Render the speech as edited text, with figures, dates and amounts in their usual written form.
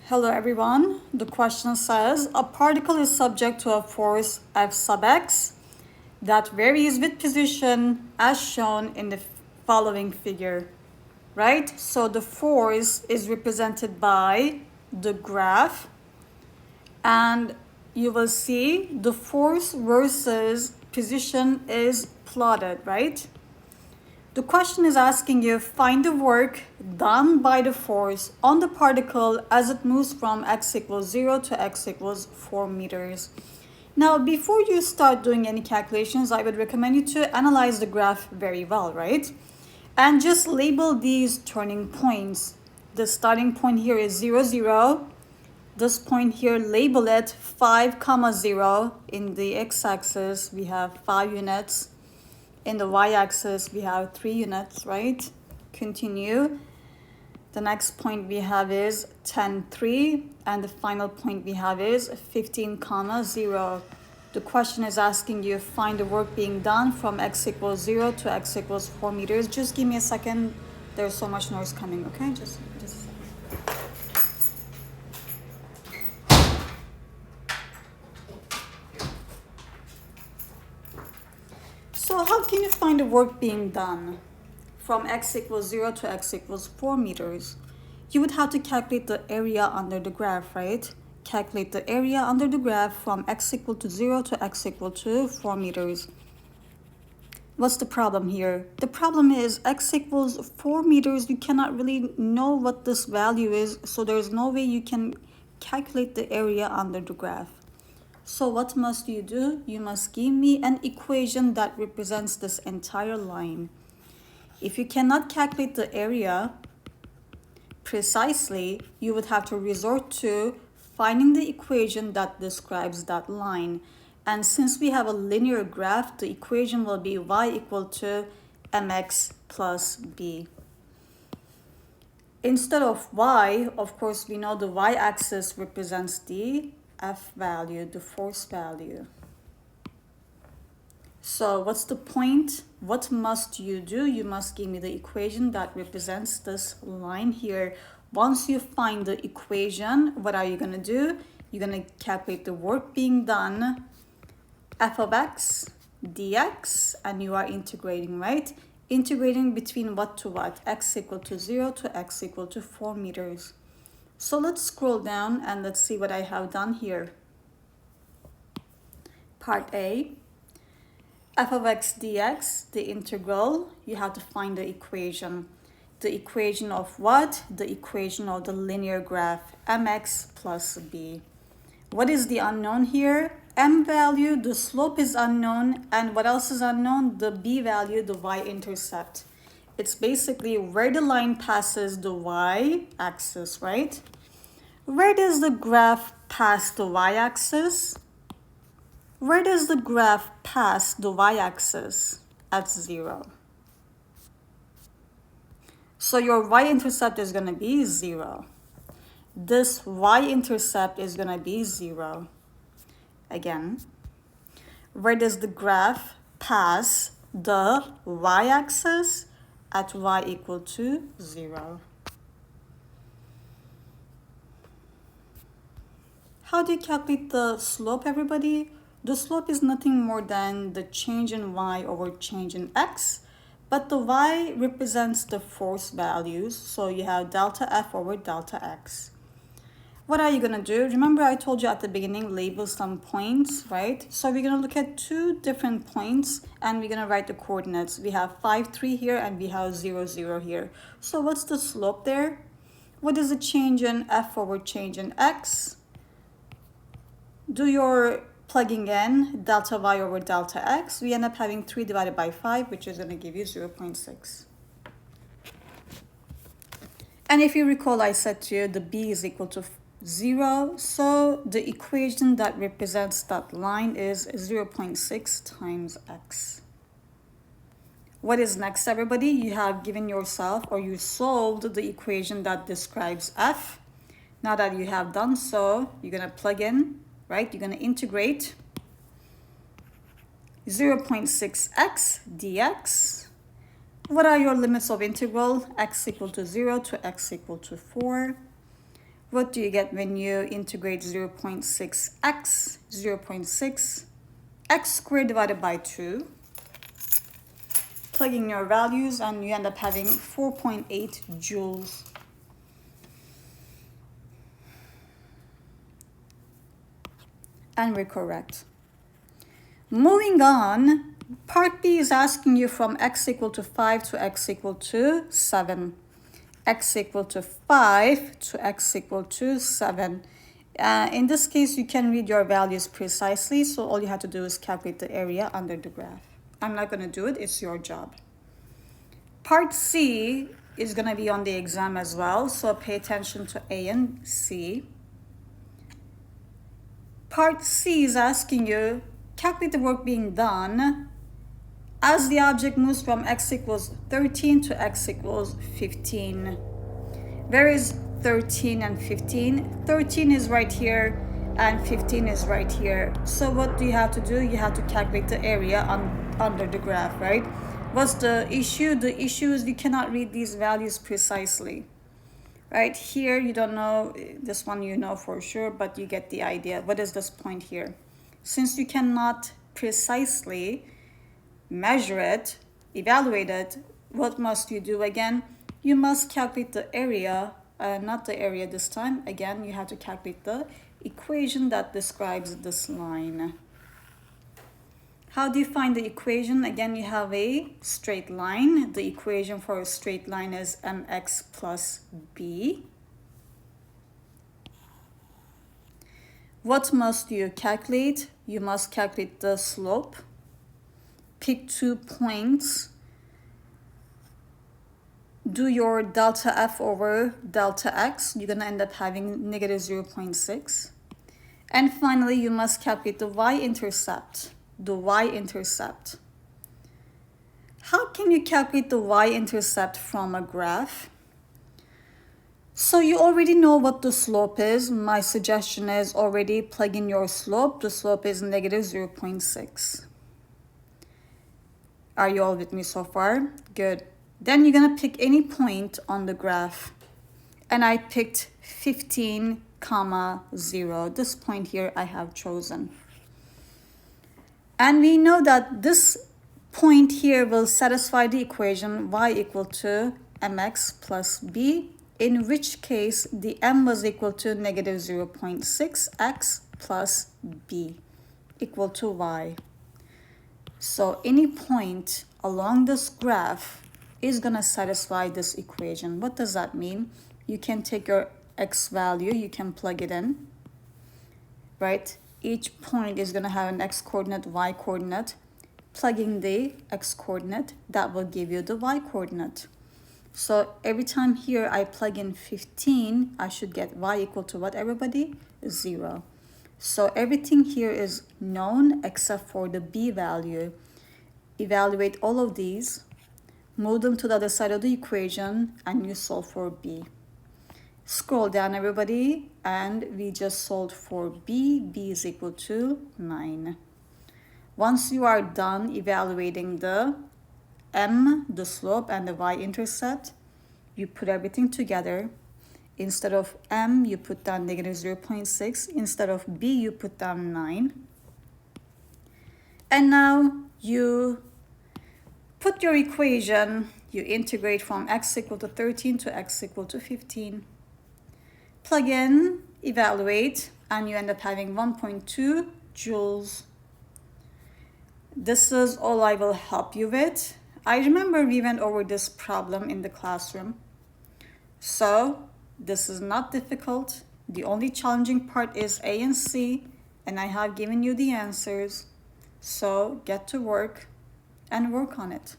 Hello everyone. The question says, a particle is subject to a force F sub x that varies with position as shown in the following figure, right? So the force is represented by the graph, and you will see the force versus position is plotted, right? The question is asking you find the work done by the force on the particle as it moves from x equals 0 to x equals 4 meters. Now, before you start doing any calculations, I would recommend you to analyze the graph very well, right? And just label these turning points. The starting point here is 0, 0. This point here, label it 5, 0. In the x-axis, we have 5 units. In the y-axis, we have 3 units, right? Continue. The next point we have is 10, 3. And the final point we have is 15, 0. The question is asking you find the work being done from x equals 0 to x equals 4 meters. Just give me a second. There's so much noise coming, okay? Just a second. So how can you find the work being done from x equals 0 to x equals 4 meters? You would have to calculate the area under the graph, right? Calculate the area under the graph from x equal to 0 to x equal to 4 meters. What's the problem here? The problem is x equals 4 meters. You cannot really know what this value is, so there's no way you can calculate the area under the graph. So what must you do? You must give me an equation that represents this entire line. If you cannot calculate the area precisely, you would have to resort to finding the equation that describes that line. And since we have a linear graph, the equation will be y equal to mx plus b. Instead of y, of course, we know the y-axis represents the F value, the force value. So what's the point? What must you do? You must give me the equation that represents this line here. Once you find the equation, what are you going to do? You're going to calculate the work being done, f of x dx, and you are integrating, right? Integrating between what to what? X equal to 0 to x equal to 4 meters. So let's scroll down and let's see what I have done here. Part A, f of x dx, the integral, you have to find the equation. The equation of what? The equation of the linear graph, mx plus b. What is the unknown here? M value, the slope is unknown, and what else is unknown? The b value, the y-intercept. It's basically where the line passes the y-axis, right? Where does the graph pass the y-axis? Where does the graph pass the y-axis? At 0. So your y-intercept is going to be 0. This y-intercept is going to be 0. Again, where does the graph pass the y-axis? At y equal to 0. How do you calculate the slope, everybody? The slope is nothing more than the change in y over change in x, but the y represents the force values, so you have delta F over delta x. What are you going to do? Remember I told you at the beginning, label some points, right? So we're going to look at 2 different points and we're going to write the coordinates. We have 5, 3 here and we have 0, 0 here. So what's the slope there? What is the change in F over change in x? Do your plugging in delta y over delta x. We end up having 3 divided by 5, which is going to give you 0.6. And if you recall, I said to you the b is equal to 0. So the equation that represents that line is 0.6 times x. What is next, everybody? You have given yourself, or you solved the equation that describes f. Now that you have done so, you're going to plug in, right? You're going to integrate 0.6x dx. What are your limits of integral? X equal to 0 to x equal to 4. What do you get when you integrate 0.6x? 0.6 x squared divided by 2. Plug in your values and you end up having 4.8 joules. And we're correct. Moving on, part B is asking you from x equal to 5 to x equal to 7. X equal to 5 to x equal to 7. In this case, you can read your values precisely, so all you have to do is calculate the area under the graph. I'm not going to do it, it's your job. Part C is going to be on the exam as well, so pay attention to A and C. Part C is asking you, calculate the work being done as the object moves from x equals 13 to x equals 15. Where is 13 and 15? 13 is right here and 15 is right here. So what do you have to do? You have to calculate the area under the graph, right? What's the issue? The issue is you cannot read these values precisely. Right here, you don't know, this one you know for sure, but you get the idea. What is this point here? Since you cannot precisely measure it, evaluate it, what must you do again? You must calculate the area, not the area this time. Again, you have to calculate the equation that describes this line. How do you find the equation? Again, you have a straight line. The equation for a straight line is mx plus b. What must you calculate? You must calculate the slope. Pick 2 points. Do your delta f over delta x. You're going to end up having negative 0.6. And finally, you must calculate the y-intercept. The y-intercept. How can you calculate the y-intercept from a graph? So you already know what the slope is. My suggestion is already plug in your slope. The slope is negative 0.6. Are you all with me so far? Good. Then you're going to pick any point on the graph. And I picked 15, 0. This point here I have chosen. And we know that this point here will satisfy the equation y equal to mx plus b, in which case the m was equal to negative 0.6x plus b equal to y. So any point along this graph is going to satisfy this equation. What does that mean? You can take your x value, you can plug it in, right? Each point is going to have an x coordinate, y coordinate. Plugging the x coordinate, that will give you the y coordinate. So every time here I plug in 15, I should get y equal to what, everybody? 0. So everything here is known except for the b value. Evaluate all of these, move them to the other side of the equation, and you solve for b. Scroll down, everybody, and we just solved for b. B is equal to 9. Once you are done evaluating the m, the slope, and the y-intercept, you put everything together. Instead of m, you put down negative 0.6. Instead of b, you put down 9. And now you put your equation, you integrate from x equal to 13 to x equal to 15. Plug in, evaluate, and you end up having 1.2 joules. This is all I will help you with. I remember we went over this problem in the classroom. So this is not difficult. The only challenging part is A and C, and I have given you the answers. So get to work and work on it.